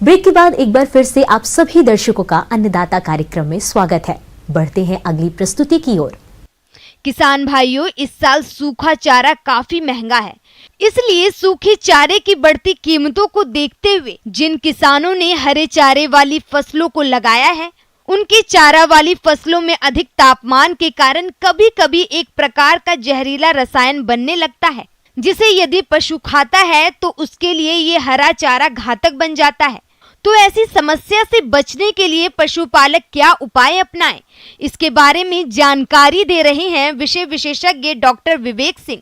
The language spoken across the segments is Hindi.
ब्रेक के बाद एक बार फिर से आप सभी दर्शकों का अन्नदाता कार्यक्रम में स्वागत है। बढ़ते हैं अगली प्रस्तुति की ओर। किसान भाइयों, इस साल सूखा चारा काफी महंगा है, इसलिए सूखे चारे की बढ़ती कीमतों को देखते हुए जिन किसानों ने हरे चारे वाली फसलों को लगाया है, उनकी चारा वाली फसलों में अधिक तापमान के कारण कभी-कभी एक प्रकार का जहरीला रसायन बनने लगता है, जिसे यदि पशु खाता है तो उसके लिए ये हरा चारा घातक बन जाता है। तो ऐसी समस्या से बचने के लिए पशुपालक क्या उपाय अपनाएं, इसके बारे में जानकारी दे रहे हैं विषय विशेषज्ञ डॉक्टर विवेक सिंह।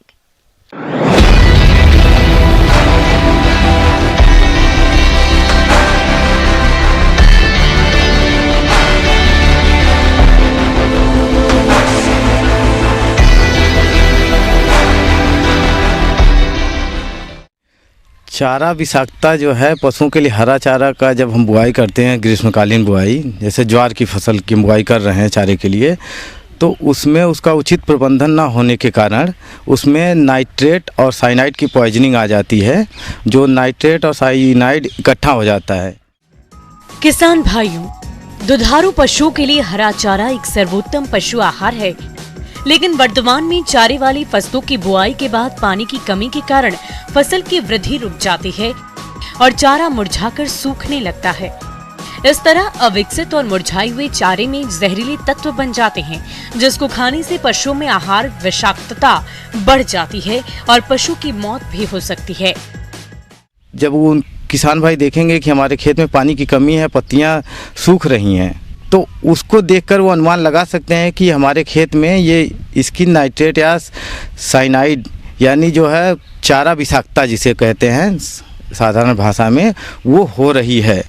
चारा विषाक्तता जो है पशुओं के लिए, हरा चारा का जब हम बुआई करते हैं, ग्रीष्मकालीन बुआई, जैसे ज्वार की फसल की बुआई कर रहे हैं चारे के लिए, तो उसमें उसका उचित प्रबंधन ना होने के कारण उसमें नाइट्रेट और साइनाइड की पॉइजनिंग आ जाती है, जो नाइट्रेट और साइनाइड इकट्ठा हो जाता है। किसान भाइयों, दुधारू पशुओं के लिए हरा चारा एक सर्वोत्तम पशु आहार है, लेकिन वर्तमान में चारे वाली फसलों की बुआई के बाद पानी की कमी के कारण फसल की वृद्धि रुक जाती है और चारा मुरझाकर सूखने लगता है। इस तरह अविकसित और मुरझाए हुए चारे में जहरीले तत्व बन जाते हैं, जिसको खाने से पशुओं में आहार विषाक्तता बढ़ जाती है और पशु की मौत भी हो सकती है। जब वो किसान भाई देखेंगे कि हमारे खेत में पानी की कमी है, पत्तियां सूख रही हैं, तो उसको देखकर वो अनुमान लगा सकते हैं कि हमारे खेत में ये स्किन नाइट्रेट या साइनाइड यानी जो है चारा विषाक्तता जिसे कहते हैं साधारण भाषा में, वो हो रही है।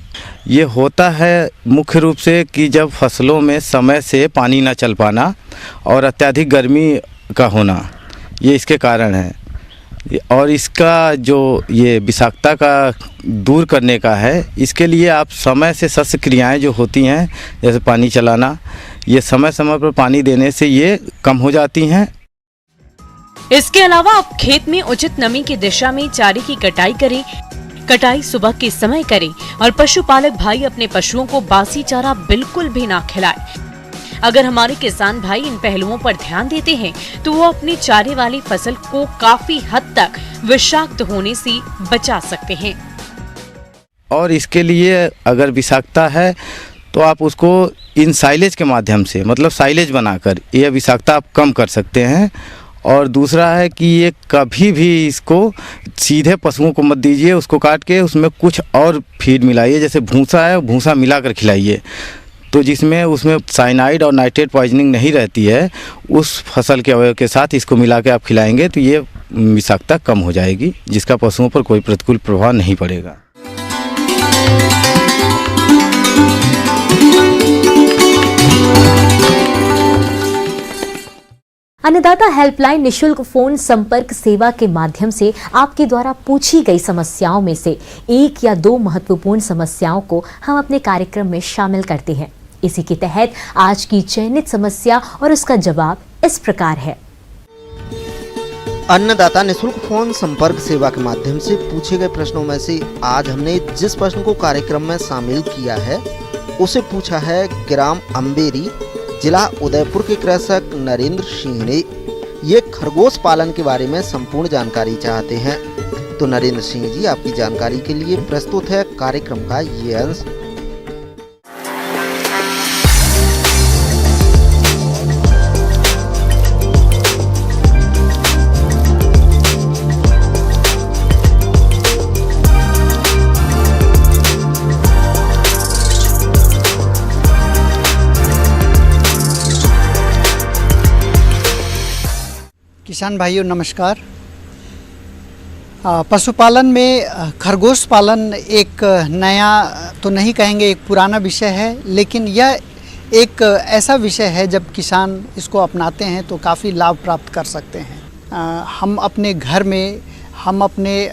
ये होता है मुख्य रूप से कि जब फसलों में समय से पानी ना चल पाना और अत्यधिक गर्मी का होना, ये इसके कारण है। और इसका जो ये विषाक्तता का दूर करने का है, इसके लिए आप समय से शस्य क्रियाएँ जो होती हैं, जैसे पानी चलाना, ये समय समय पर पानी देने से ये कम हो जाती हैं। इसके अलावा आप खेत में उचित नमी की दिशा में चारे की कटाई करें। कटाई सुबह के समय करें और पशुपालक भाई अपने पशुओं को बासी चारा बिल्कुल भी ना खिलाएं। अगर हमारे किसान भाई इन पहलुओं पर ध्यान देते हैं तो वो अपनी चारे वाली फसल को काफी हद तक विषाक्त होने से बचा सकते हैं। और इसके लिए अगर विषाक्तता है तो आप उसको इन साइलेज के माध्यम से, मतलब साइलेज बनाकर ये विषाक्तता आप कम कर सकते हैं। और दूसरा है कि ये कभी भी इसको सीधे पशुओं को मत दीजिए, उसको काट के उसमें कुछ और फीड मिलाइए, जैसे भूसा है, भूसा मिलाकर खिलाइए, तो जिसमें उसमें साइनाइड और नाइट्रेट पॉइजनिंग नहीं रहती है, उस फसल के अवयव के साथ इसको मिला के आप खिलाएंगे तो ये विषाक्तता कम हो जाएगी, जिसका पशुओं पर कोई प्रतिकूल प्रभाव नहीं पड़ेगा। अन्नदाता हेल्पलाइन निशुल्क फोन संपर्क सेवा के माध्यम से आपके द्वारा पूछी गई समस्याओं में से एक या दो महत्वपूर्ण समस्याओं को हम अपने कार्यक्रम में शामिल करते हैं। इसी के तहत आज की चयनित समस्या और उसका जवाब इस प्रकार है। अन्नदाता निशुल्क फोन संपर्क सेवा के माध्यम से पूछे गए प्रश्नों में से आज हमने जिस प्रश्न को कार्यक्रम में शामिल किया है उसे पूछा है ग्राम अम्बेरी, जिला उदयपुर के कृषक नरेंद्र सिंह ने। ये खरगोश पालन के बारे में संपूर्ण जानकारी चाहते हैं। तो नरेंद्र सिंह जी, आपकी जानकारी के लिए प्रस्तुत है कार्यक्रम का ये अंश। किसान भाइयों नमस्कार। पशुपालन में खरगोश पालन एक नया तो नहीं कहेंगे, एक पुराना विषय है, लेकिन यह एक ऐसा विषय है जब किसान इसको अपनाते हैं तो काफ़ी लाभ प्राप्त कर सकते हैं। हम अपने घर में, हम अपने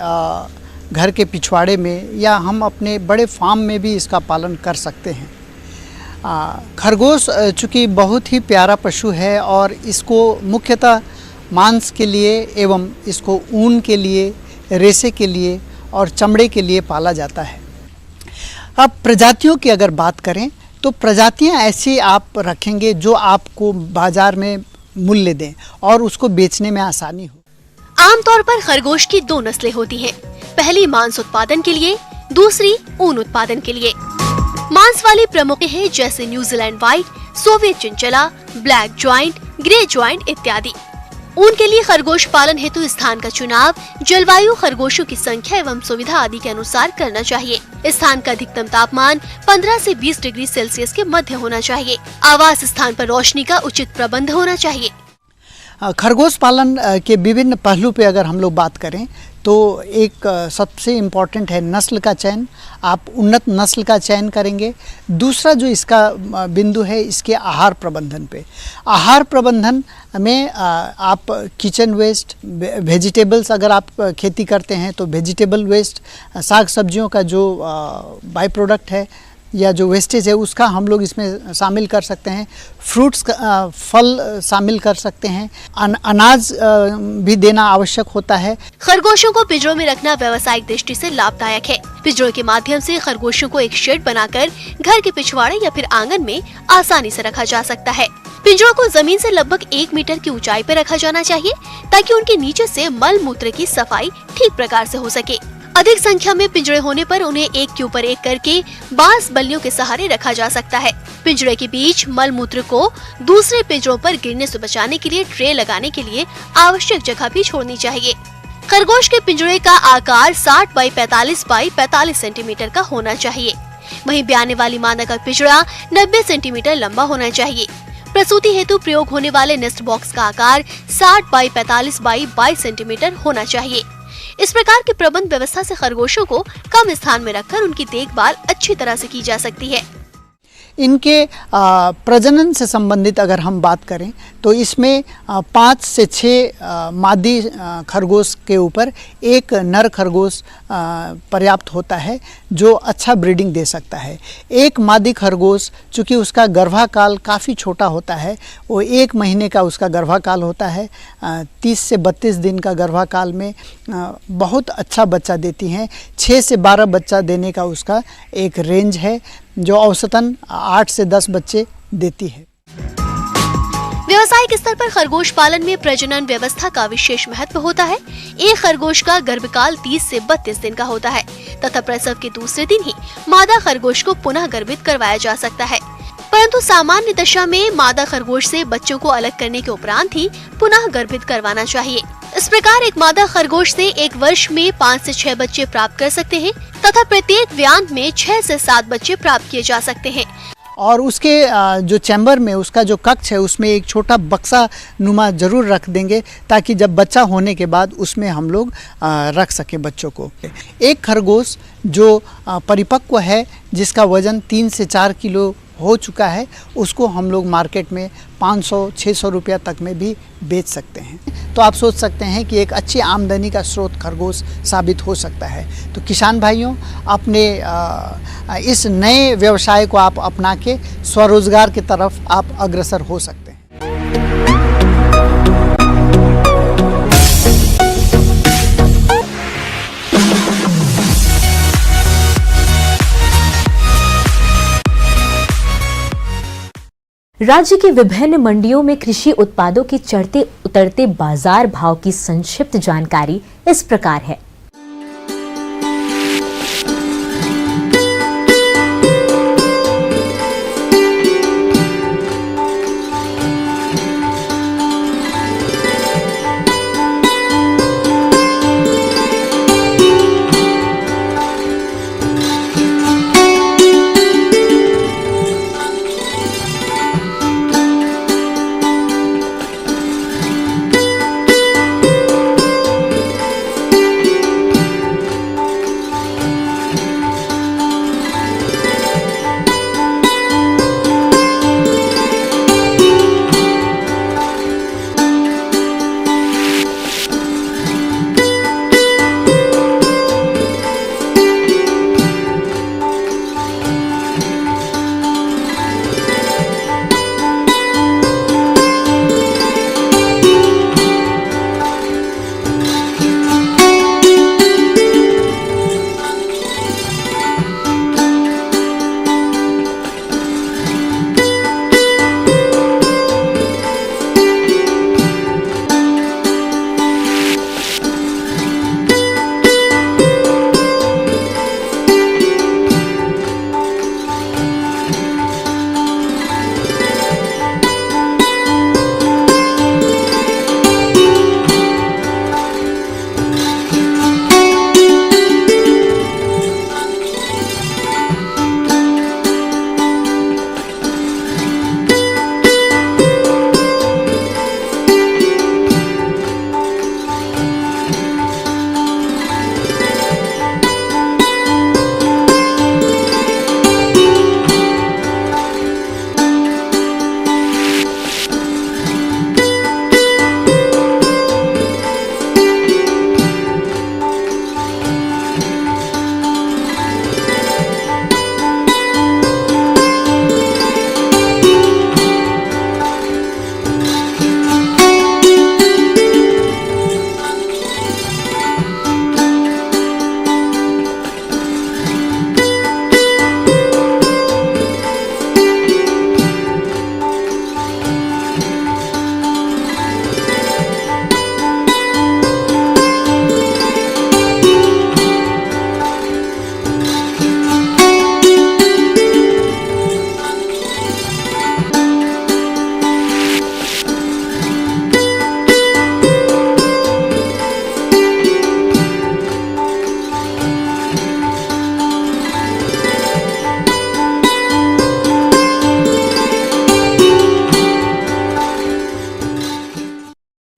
घर के पिछवाड़े में या हम अपने बड़े फार्म में भी इसका पालन कर सकते हैं। खरगोश चूँकि बहुत ही प्यारा पशु है और इसको मुख्यतः मांस के लिए एवं इसको ऊन के लिए, रेशे के लिए और चमड़े के लिए पाला जाता है। अब प्रजातियों की अगर बात करें तो प्रजातियां ऐसी आप रखेंगे जो आपको बाजार में मूल्य दें और उसको बेचने में आसानी हो। आमतौर पर खरगोश की दो नस्लें होती हैं। पहली मांस उत्पादन के लिए, दूसरी ऊन उत्पादन के लिए। मांस वाली प्रमुख हैं जैसे New Zealand white, Soviet chinchilla, black giant, grey giant इत्यादि। ऊन के लिए खरगोश पालन हेतु स्थान का चुनाव जलवायु, खरगोशों की संख्या एवं सुविधा आदि के अनुसार करना चाहिए। स्थान का अधिकतम तापमान 15 से 20 डिग्री सेल्सियस के मध्य होना चाहिए। आवास स्थान पर रोशनी का उचित प्रबंध होना चाहिए। खरगोश पालन के विभिन्न पहलू पे अगर हम लोग बात करें तो एक सबसे इम्पॉर्टेंट है नस्ल का चयन। आप उन्नत नस्ल का चयन करेंगे। दूसरा जो इसका बिंदु है इसके आहार प्रबंधन पे। आहार प्रबंधन में आप किचन वेस्ट, वेजिटेबल्स अगर आप खेती करते हैं तो वेजिटेबल वेस्ट, साग सब्जियों का जो बाई प्रोडक्ट है या जो वेस्टेज है उसका हम लोग इसमें शामिल कर सकते हैं। फ्रूट्स फल शामिल कर सकते हैं। अनाज भी देना आवश्यक होता है। खरगोशों को पिंजरों में रखना व्यावसायिक दृष्टि से लाभदायक है। पिंजरों के माध्यम से खरगोशों को एक शेड बनाकर घर के पिछवाड़े या फिर आंगन में आसानी से रखा जा सकता है। पिंजरों को जमीन से लगभग 1 मीटर की ऊंचाई पर रखा जाना चाहिए ताकि उनके नीचे से मल मूत्र की सफाई ठीक प्रकार से हो सके। अधिक संख्या में पिंजरे होने पर उन्हें एक के ऊपर एक करके बांस बल्लियों के सहारे रखा जा सकता है। पिंजरे के बीच मल मूत्र को दूसरे पिंजरों पर गिरने से बचाने के लिए ट्रे लगाने के लिए आवश्यक जगह भी छोड़नी चाहिए। खरगोश के पिंजरे का आकार 60 बाई 45 बाई 45 सेंटीमीटर का होना चाहिए। वहीं ब्याने वाली मादा का पिंजरा 90 सेंटीमीटर लंबा होना चाहिए। प्रसूति हेतु प्रयोग होने वाले नेस्ट बॉक्स का आकार 60 बाई 45 बाई 22 सेंटीमीटर होना चाहिए। इस प्रकार की प्रबंध व्यवस्था से खरगोशों को कम स्थान में रखकर उनकी देखभाल अच्छी तरह से की जा सकती है। इनके प्रजनन से संबंधित अगर हम बात करें तो इसमें 5 से 6 मादी खरगोश के ऊपर एक नर खरगोश पर्याप्त होता है जो अच्छा ब्रीडिंग दे सकता है। एक मादी खरगोश चूँकि उसका गर्भाकाल काफ़ी छोटा होता है, वो 1 महीने का उसका गर्भाकाल होता है। 30 से 32 दिन का गर्भाकाल में बहुत अच्छा बच्चा देती हैं। 6 से 12 बच्चा देने का उसका एक रेंज है जो औसतन 8 से 10 बच्चे देती है। व्यवसायिक स्तर पर खरगोश पालन में प्रजनन व्यवस्था का विशेष महत्व होता है। एक खरगोश का गर्भकाल 30 से 32 दिन का होता है तथा प्रसव के दूसरे दिन ही मादा खरगोश को पुनः गर्भित करवाया जा सकता है। परंतु सामान्य दशा में मादा खरगोश से बच्चों को अलग करने के उपरांत ही पुनः गर्भित करवाना चाहिए। इस प्रकार एक मादा खरगोश से 1 वर्ष में 5 से 6 बच्चे प्राप्त कर सकते हैं तथा प्रत्येक व्यांत में 6 से 7 बच्चे प्राप्त किए जा सकते हैं। और उसके जो चैम्बर में उसका जो कक्ष है उसमें एक छोटा बक्सा नुमा जरूर रख देंगे ताकि जब बच्चा होने के बाद उसमें हम लोग रख सकें बच्चों को। एक खरगोश जो परिपक्व है जिसका वजन 3 से 4 किलो हो चुका है उसको हम लोग मार्केट में 500-600 रुपया तक में भी बेच सकते हैं। तो आप सोच सकते हैं कि एक अच्छी आमदनी का स्रोत खरगोश साबित हो सकता है। तो किसान भाइयों, अपने इस नए व्यवसाय को आप अपना के स्वरोजगार की तरफ आप अग्रसर हो सकते हैं। राज्य की विभिन्न मंडियों में कृषि उत्पादों की चढ़ते उतरते बाजार भाव की संक्षिप्त जानकारी इस प्रकार है।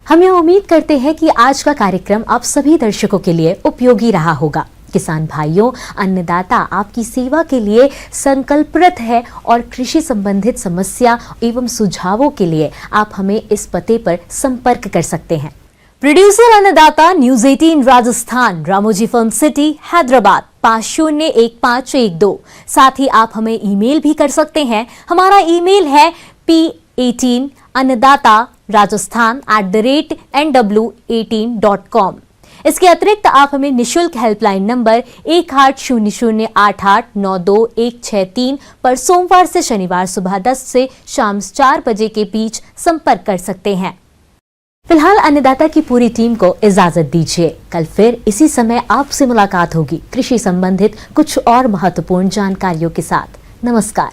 हम यह उम्मीद करते हैं कि आज का कार्यक्रम आप सभी दर्शकों के लिए उपयोगी रहा होगा। किसान भाइयों, अन्नदाता आपकी सेवा के लिए संकल्परत है और कृषि संबंधित समस्या एवं सुझावों के लिए आप हमें इस पते पर संपर्क कर सकते हैं। प्रोड्यूसर अन्नदाता, news 18 Rajasthan, Ramoji film city, Hyderabad 501512। साथ ही आप हमें ईमेल भी कर सकते हैं। हमारा ईमेल है p18rajasthan@nw18.com। इसके अतिरिक्त आप हमें निशुल्क हेल्पलाइन नंबर 180088921163 पर सोमवार से शनिवार सुबह 10 से शाम 4 बजे के बीच संपर्क कर सकते हैं। फिलहाल अन्नदाता की पूरी टीम को इजाजत दीजिए। कल फिर इसी समय आपसे मुलाकात होगी कृषि संबंधित कुछ और महत्वपूर्ण जानकारियों के साथ। नमस्कार।